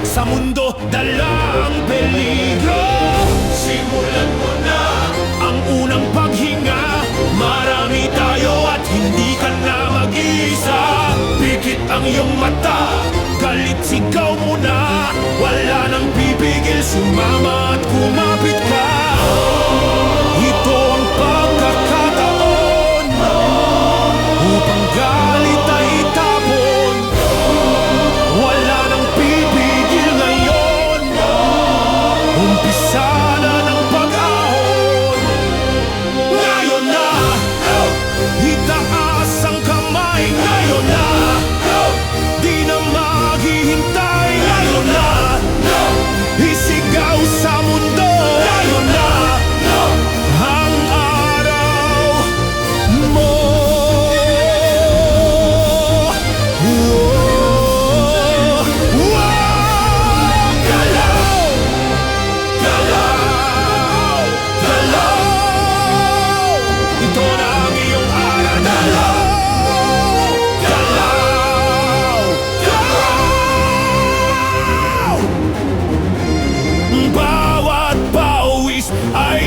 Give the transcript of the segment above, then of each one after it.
Sa mundo dalang peligro, simulan mo na ang unang paghinga. Marami tayo at hindi ka na mag-isa. Pikit ang iyong mata, galit sigaw mo na. Wala nang pipigil, sumama at kumapit ka. Ito ang pagkakataon upang galit ay itapon. Wala nang pipigil ngayon, umpisa na ng pag-ahon. Ngayon na, itaas ang kamay. Ngayon na, di na maghihintay. Ngayon na, isigaw sa mundo. Ngayon na, ang araw mo. Galaw! Galaw! Galaw! Ito na ang iyong araw. Galaw! Galaw! Galaw! Bawat pawis ay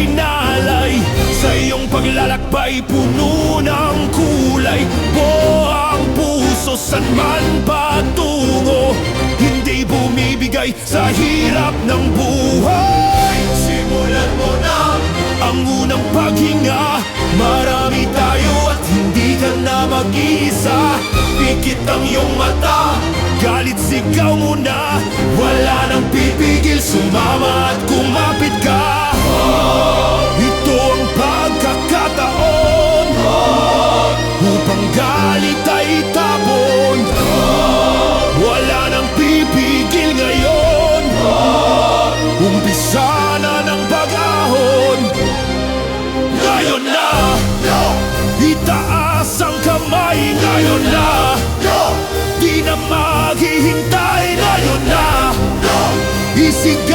inalay, sa iyong paglalakbay puno ng kulay. Buong puso saan man patungo, hindi bumibigay sa hirap ng buhay. Simulan mo na ang unang paghinga. Marami tayo at hindi ka na mag-isa. Pikit ang iyong mata, galit sigaw mo na. Wala nang pipigil, sumama at kumapit ka. Ito ang pagkakataon upang galit ay itapon. Wala nang pipigil ngayon, umpisa na ng pag-ahon. Ngayon na, itaas ang kamay. Ngayon na, di na maghihintay. Ngayon na, isigaw